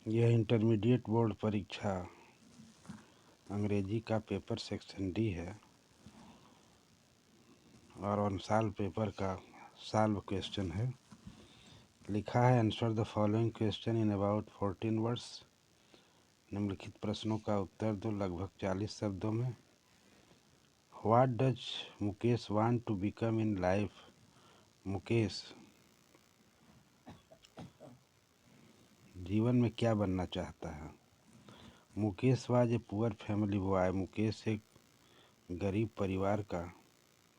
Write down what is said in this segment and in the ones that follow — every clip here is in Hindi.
यह इंटरमीडिएट बोर्ड परीक्षा अंग्रेजी का पेपर सेक्शन डी है और ऑन साल पेपर का सॉल्व क्वेश्चन है। लिखा है answer the following question in about 14 words. निम्नलिखित प्रश्नों का उत्तर दो लगभग 40 शब्दों में। What does Mukesh want to become in life? Mukesh जीवन में क्या बनना चाहता है? Mukesh was a poor family boy. Mukesh एक गरीब परिवार का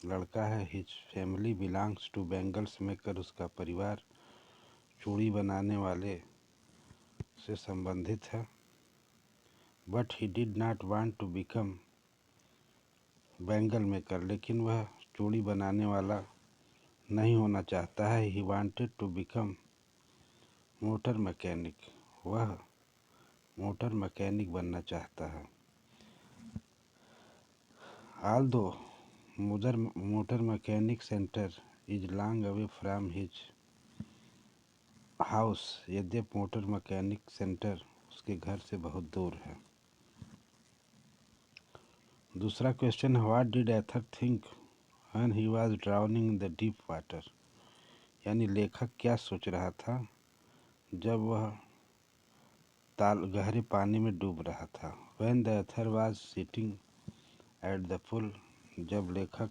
लड़का है। His family belongs to bangles maker. उसका परिवार चूड़ी बनाने वाले से संबंधित है। But he did not want to become bangle maker. लेकिन वह चूड़ी बनाने वाला नहीं होना चाहता है। He wanted to become motor mechanic. वह मोटर मैकेनिक बनना चाहता है। Although motor mechanic centre is long away from his house. यद्यपि मोटर मैकेनिक सेंटर उसके घर से बहुत दूर है। दूसरा क्वेश्चन है what did author think when he was drowning in the deep water. यानी लेखक क्या सोच रहा था जब वह गहरे पानी में डूब रहा था। When the author was sitting at the pool. जब लेखक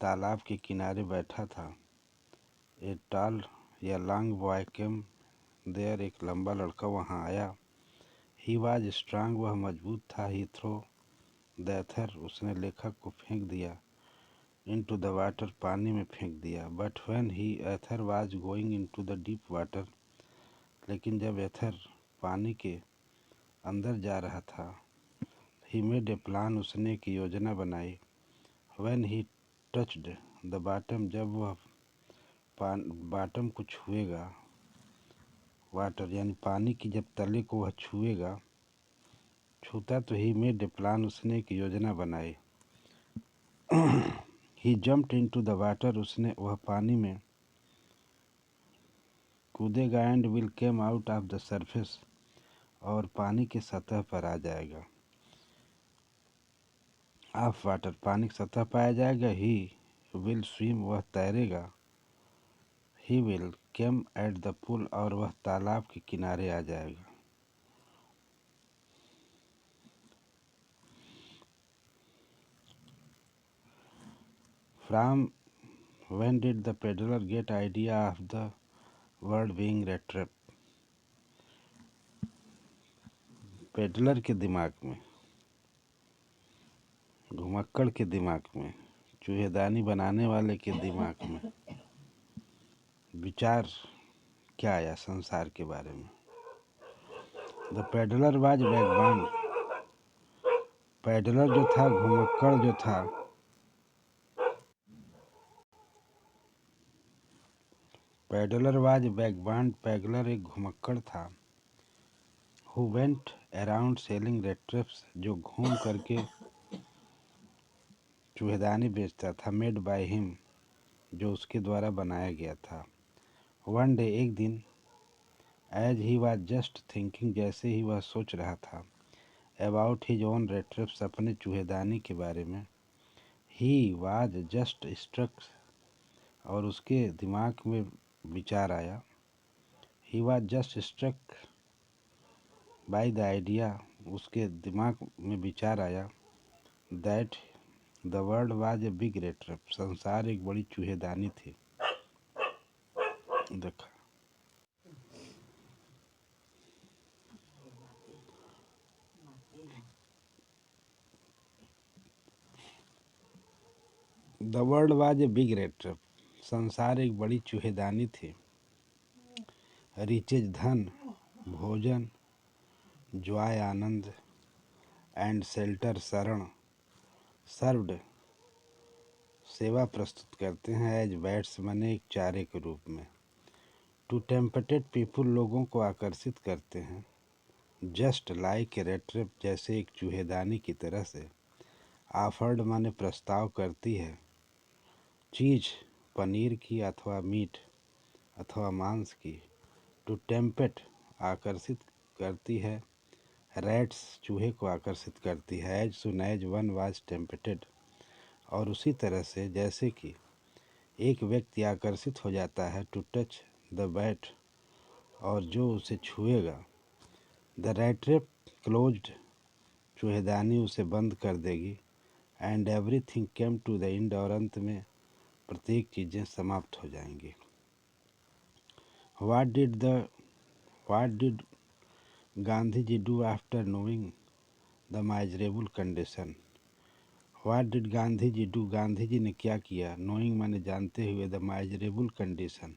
तालाब के किनारे बैठा था। ए टॉल या लॉन्ग बॉय केम देयर। एक लंबा लड़का वहाँ आया। He was strong. वह मजबूत था। He throw the author. उसने लेखक को फेंक दिया। Into the water. पानी में फेंक दिया। But when he author was going into the deep water. लेकिन जब एथर पानी के अंदर जा रहा था। He made a plan. उसने एक योजना बनाई। When he touched the bottom. जब वह बॉटम को छुएगा। वाटर यानी पानी की जब तले को वह छूता तो ही मेड ए प्लान। उसने एक योजना बनाई। He jumped into the water. वह पानी में कूदेगा। And will came out of the surface. और पानी की सतह पर आ जाएगा। ऑफ वाटर पानी की सतह पर आ जाएगा। He will swim. वह तैरेगा। He will came at the pool. और वह तालाब के किनारे आ जाएगा। From when did the peddler get idea of the world being rattrap. Peddler के दिमाग में, घुमक्कड़ के दिमाग में, चूहेदानी बनाने वाले के दिमाग में विचार क्या आया संसार के बारे में? The peddler was vagabond. Peddler जो था, घुमक्कड़ जो था, पैडलर वाज वैगबॉन्ड। पैडलर एक घुमक्कड़ था। Who went around selling red traps. जो घूम करके चूहेदानी बेचता था। Made by him. जो उसके द्वारा बनाया गया था। वन डे एक दिन। As he was just thinking. जैसे ही वह सोच रहा था। About his own rat traps. अपने चूहेदानी के बारे में। He was just struck. और उसके दिमाग में विचार आया। He was just struck by the idea. उसके दिमाग में विचार आया। That the world was a big rat trap. संसार एक बड़ी चूहेदानी थी। देखा the world was a big rat trap. संसार एक बड़ी चूहेदानी थी। रिचेज धन, भोजन, जॉय आनंद, एंड शेल्टर शरण, सर्व्ड सेवा प्रस्तुत करते हैं। एज बैट्स मने एक चारे के रूप में। टू टेम्पटेड पीपुल लोगों को आकर्षित करते हैं। Just like a red trap जैसे एक चूहेदानी की तरह से। ऑफर्ड माने प्रस्ताव करती है। चीज़ पनीर की अथवा मीट अथवा मांस की। टू टेम्पेट आकर्षित करती है, रैट्स चूहे को आकर्षित करती है, as soon as one was tempted, और उसी तरह से जैसे कि एक व्यक्ति आकर्षित हो जाता है, टू टच द बैट, और जो उसे छुएगा, द रैट ट्रैप क्लोज्ड, चूहेदानी उसे बंद कर देगी, and everything came to the end, और अंत में प्रत्येक चीज़ें समाप्त हो जाएंगी। What did Gandhi ji do after knowing the miserable condition? What did Gandhi ji do, Gandhi ji ने क्या किया, नोइंग माने जानते हुए, द माइजरेबल कंडीशन,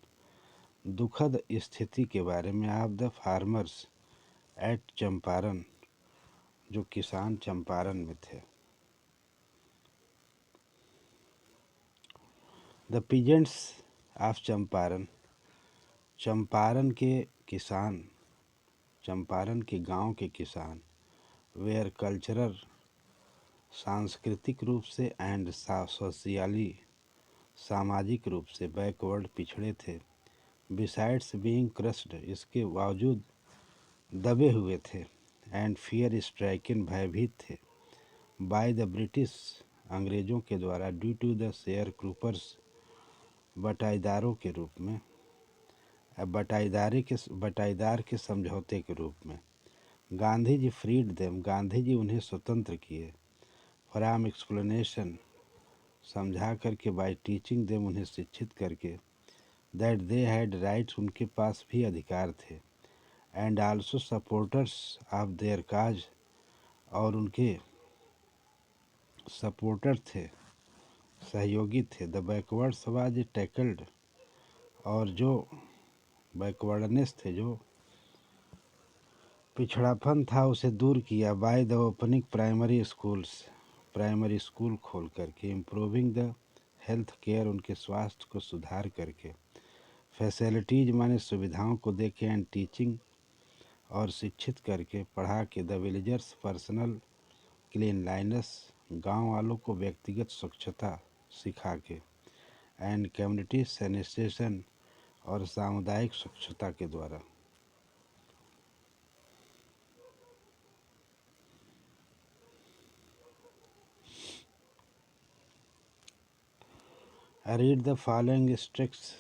दुखद स्थिति के बारे में, of the farmers at Champaran, जो किसान चंपारण में थे। The peasants of Champaran, Champaran के किसान, चंपारण के गांव के किसान, वेयर कल्चरल, सांस्कृतिक रूप से, एंड सोशियली, सामाजिक रूप से, बैकवर्ड, पिछड़े थे, बिसाइड्स बीइंग क्रस्ड, इसके बावजूद दबे हुए थे, एंड फियर स्ट्राइकन, भयभीत थे, बाय द ब्रिटिश, अंग्रेज़ों के द्वारा, ड्यू टू द शेयर क्रूपर्स, बटाईदारों के रूप में, बटाईदार के समझौते के रूप में। गांधी जी फ्रीड देम, गांधी जी उन्हें स्वतंत्र किए, फ्रॉम एक्सप्लेनेशन, समझा करके, बाय टीचिंग देम, उन्हें शिक्षित करके, दैट दे हैड राइट्स, उनके पास भी अधिकार थे, and also supporters of their cause, और उनके सपोर्टर थे, सहयोगी थे, द बैकवर्ड्स वाज टैकल्ड, और जो बैकवर्डनेस थे, जो पिछड़ापन था, उसे दूर किया, by the opening primary schools, primary school खोल करके, इम्प्रूविंग द हेल्थ केयर, उनके स्वास्थ्य को सुधार करके, फैसिलिटीज माने सुविधाओं को देके, एंड टीचिंग, और शिक्षित करके, पढ़ा के, द विलेजर्स पर्सनल क्लीनलाइनेस, गांव वालों को व्यक्तिगत स्वच्छता सिखा के, एंड कम्युनिटी सैनिटेशन, और सामुदायिक स्वच्छता के द्वारा। Read the following text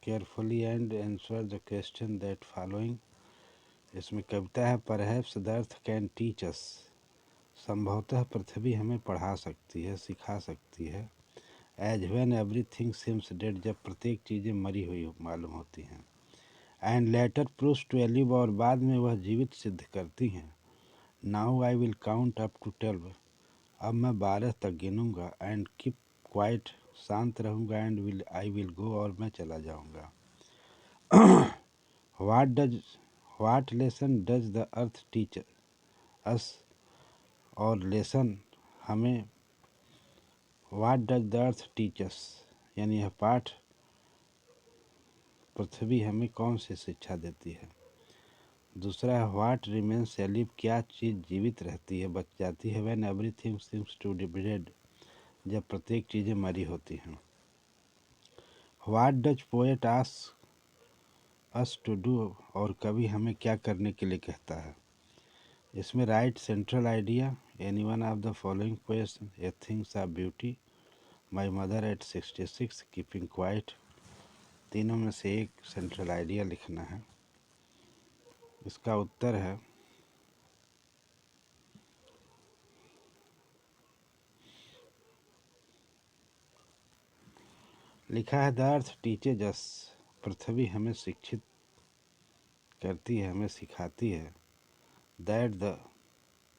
carefully and answer the question that following, इसमें कविता है, perhaps the earth can teach us, संभवतः पृथ्वी हमें पढ़ा सकती है, सिखा सकती है, as when everything seems dead, जब प्रत्येक चीज़ें मरी हुई मालूम होती हैं, and later proves to live, और बाद में वह जीवित सिद्ध करती हैं, now I will count up to 12, अब मैं 12 तक गिनूंगा, एंड कीप क्वाइट, शांत रहूंगा, एंड आई विल गो, और मैं चला जाऊंगा। What lesson does the earth teach us, और लेसन हमें, what does the earth teach us, यानी यह पाठ, पृथ्वी हमें कौन सी शिक्षा देती है। दूसरा है, व्हाट रिमेन्स एलिव, क्या चीज़ जीवित रहती है, बच जाती है, when everything seems to be dead, जब प्रत्येक चीज़ें मरी होती हैं। What does poet ask us to do, और कवि हमें क्या करने के लिए कहता है। इसमें right central idea, any one of the following question, A things of beauty, my mother eight 66, keeping quiet, तीनों में से एक सेंट्रल आइडिया लिखना है। इसका उत्तर है, लिखा है, द अर्थ टीचेज अस, पृथ्वी हमें शिक्षित करती है, हमें सिखाती है, that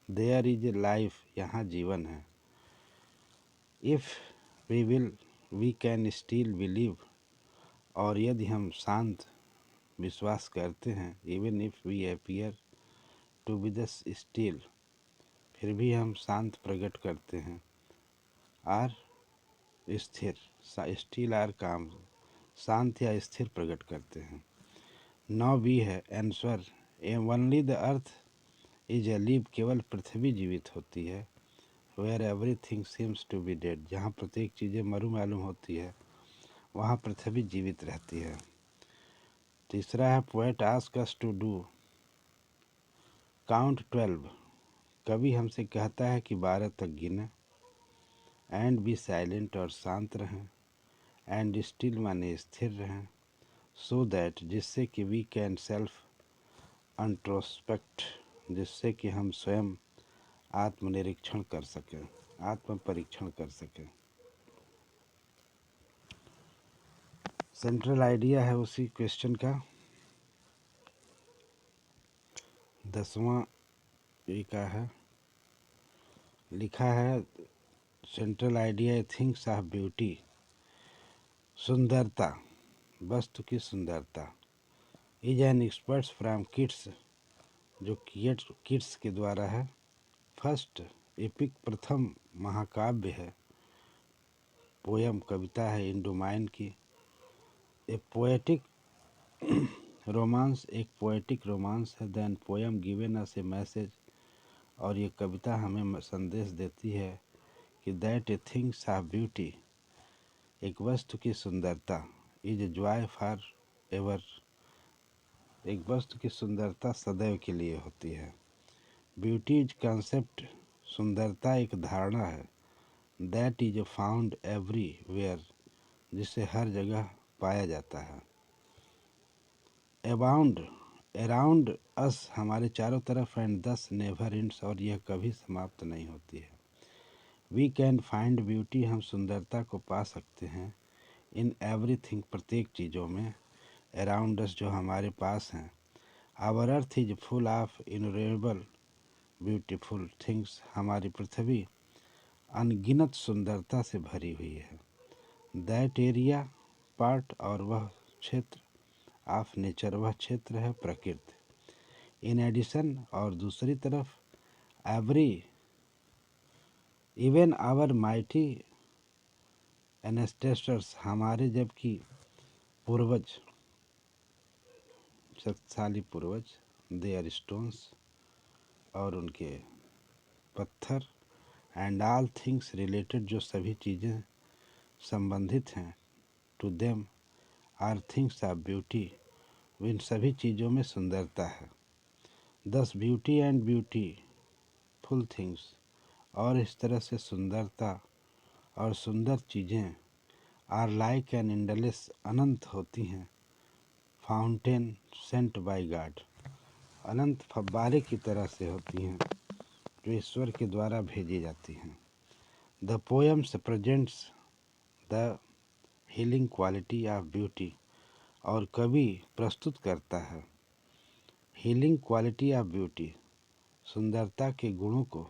there is a life, यहाँ जीवन है, if we will we can still believe, और यदि हम शांत विश्वास करते हैं, even if we appear to be the still, फिर भी हम शांत प्रकट करते हैं, आर स्थिर, स्टिल आर काम, शांत या स्थिर प्रकट करते हैं। 9 बी है answer, only the earth is alive, केवल पृथ्वी जीवित होती है, where everything seems to be dead, जहाँ प्रत्येक चीज़ें मरू मालूम होती है, वहाँ पृथ्वी जीवित रहती है। तीसरा है poet ask us to do count 12। कवि हमसे कहता है कि 12 तक गिने। एंड बी साइलेंट और शांत रहें। एंड स्टिल माने स्थिर रहें। सो दैट जिससे कि वी कैन सेल्फ इंट्रोस्पेक्ट, जिससे कि हम स्वयं आत्मनिरीक्षण कर सकें, आत्म परीक्षण कर सकें। सेंट्रल आइडिया है उसी क्वेश्चन का 10वां ए का है, लिखा है central idea things of beauty, सुंदरता, वस्तु की सुंदरता is an experts from kids, जो किड्स के द्वारा है। फर्स्ट एपिक, प्रथम महाकाव्य है। पोयम, कविता है इंडोमाइन की। ए पोएटिक रोमांस, एक पोएटिक रोमांस है। देन पोयम गिवन अस ए मैसेज, और ये कविता हमें संदेश देती है कि that A things of beauty, एक वस्तु की सुंदरता, is a joy for ever, एक वस्तु की सुंदरता सदैव के लिए होती है। ब्यूटी इज कंसेप्ट, सुंदरता एक धारणा है। दैट इज फाउंड एवरीवेयर, जिसे हर जगह पाया जाता है। अबाउंड, अराउंड अस, हमारे चारों तरफ। एंड दस नेवर एंड्स, और यह कभी समाप्त नहीं होती है। वी कैन फाइंड ब्यूटी, हम सुंदरता को पा सकते हैं। इन एवरीथिंग, प्रत्येक चीज़ों में। अराउंड अस, जो हमारे पास हैं। Our earth is full of innumerable beautiful things, हमारी पृथ्वी अनगिनत सुंदरता से भरी हुई है। दैट एरिया पार्ट, और वह क्षेत्र। ऑफ नेचर, वह क्षेत्र है प्रकृति। इन एडिशन, और दूसरी तरफ। एवरी, इवन आवर माइटी एनेस्टेस्टर्स, हमारे जबकि पूर्वज, शक्तिशाली पूर्वज। दे आर स्टोन्स, और उनके पत्थर। एंड ऑल थिंग्स रिलेटेड, जो सभी चीज़ें संबंधित हैं। To them are things of beauty, इन सभी चीज़ों में सुंदरता है। दस ब्यूटी एंड ब्यूटीफुल थिंग्स, और इस तरह से सुंदरता और सुंदर चीज़ें आर लाइक एन इंडलेस, अनंत होती हैं। फाउंटेन सेंट बाय गॉड, अनंत फव्वारे की तरह से होती हैं, जो ईश्वर के द्वारा भेजी जाती हैं। The poems presents the healing quality of beauty, और कवि प्रस्तुत करता है हीलिंग क्वालिटी ऑफ ब्यूटी, सुंदरता के गुणों को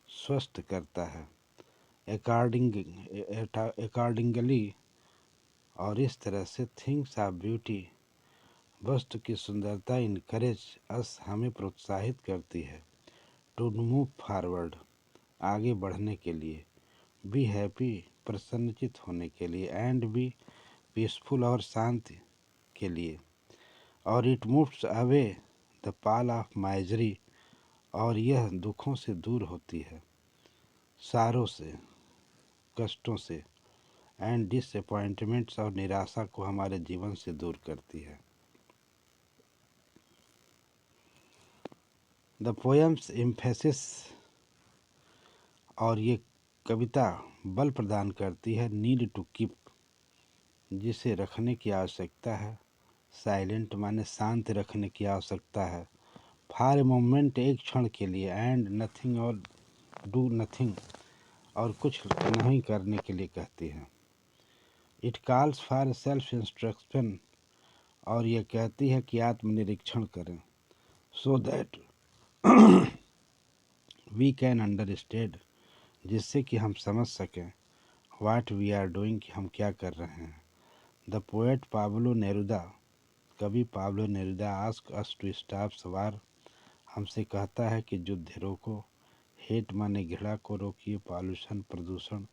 स्वस्थ करता है। अकॉर्डिंगली, और इस तरह से थिंग्स ऑफ ब्यूटी, वस्तु की सुंदरता इनकरेज अस, हमें प्रोत्साहित करती है। टू मूव फॉरवर्ड, आगे बढ़ने के लिए। बी हैप्पी, प्रसन्नचित होने के लिए। एंड बी पीसफुल, और शांति के लिए। और it moves away the Pal of misery, और यह दुखों से दूर होती है, सारों से, कष्टों से। एंड डिसअपॉइंटमेंट्स, और निराशा को हमारे जीवन से दूर करती है। द पोएम्स एम्फेसिस, और ये कविता बल प्रदान करती है। नीड टू कीप, जिसे रखने की आवश्यकता है। साइलेंट माने शांत रखने की आवश्यकता है। फॉर ए मोमेंट, एक क्षण के लिए। एंड नथिंग, और डू नथिंग, और कुछ नहीं करने के लिए कहती है। It calls for self instruction, और यह कहती है कि आत्मनिरीक्षण करें। So that we can understand, जिससे कि हम समझ सकें। व्हाट वी आर डूइंग, कि हम क्या कर रहे हैं। द पोएट पाब्लो नेरुदा, कवि Pablo Neruda ask us to stop war, हमसे कहता है कि युद्ध रोको। हेट माने घृणा को रोकिए। पॉल्यूशन, प्रदूषण।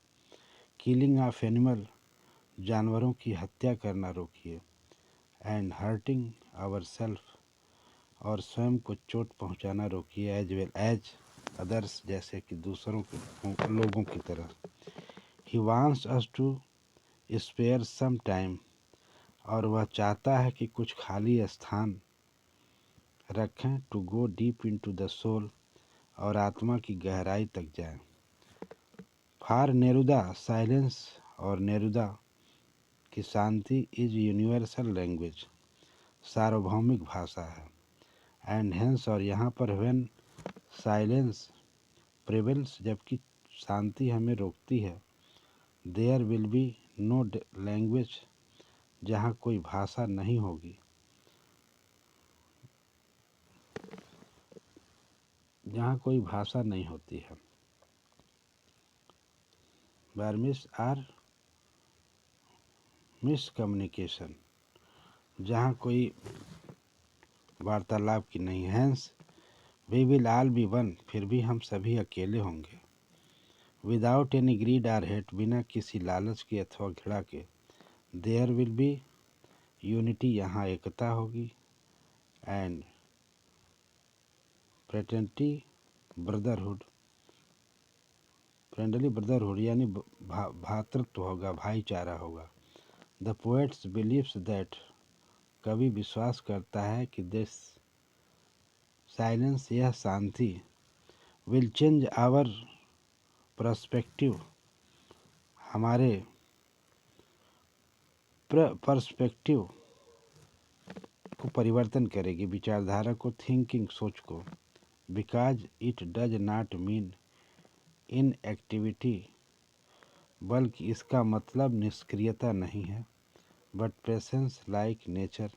किलिंग ऑफ एनिमल, जानवरों की हत्या करना रोकिए। एंड हर्टिंग आवर सेल्फ, और स्वयं को चोट पहुंचाना रोकिए। एज वेल एज अदर्स, जैसे कि दूसरों के लोगों की तरह। He wants us to spare some time, और वह चाहता है कि कुछ खाली स्थान रखें, to go deep into the soul, और आत्मा की गहराई तक जाएं। फॉर नेरुदा साइलेंस और नेरुदा की शांति इज यूनिवर्सल लैंग्वेज, सार्वभौमिक भाषा है। एंड हेंस, और यहाँ पर व्हेन साइलेंस प्रिवेल्स, जबकि शांति हमें रोकती है, there will be no language, जहाँ कोई भाषा नहीं होगी, जहाँ कोई भाषा नहीं होती है। बर्मिस आर मिसकम्युनिकेशन, जहाँ कोई वार्तालाप की नहीं। Hence we will all be one, फिर भी हम सभी अकेले होंगे। Without any greed or hate, बिना किसी लालच के अथवा घृणा के। देयर विल बी यूनिटी, यहाँ एकता होगी। And fraternity brotherhood, friendly brotherhood यानी भातृत्व होगा, भाईचारा होगा। द पोएट्स बिलीव्स दैट, कवि विश्वास करता है कि दिस साइलेंस, यह शांति, विल चेंज आवर पर्सपेक्टिव, हमारे पर्सपेक्टिव को परिवर्तन करेगी, विचारधारा को, थिंकिंग, सोच को। Because it does not mean in activity, बल्कि इसका मतलब निष्क्रियता नहीं है। बट प्रेजेंस लाइक नेचर,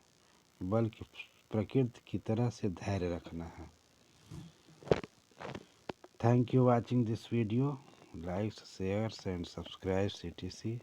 बल्कि प्रकृति की तरह से धैर्य रखना है। Thank you watching this video. Like, share and subscribe CTC।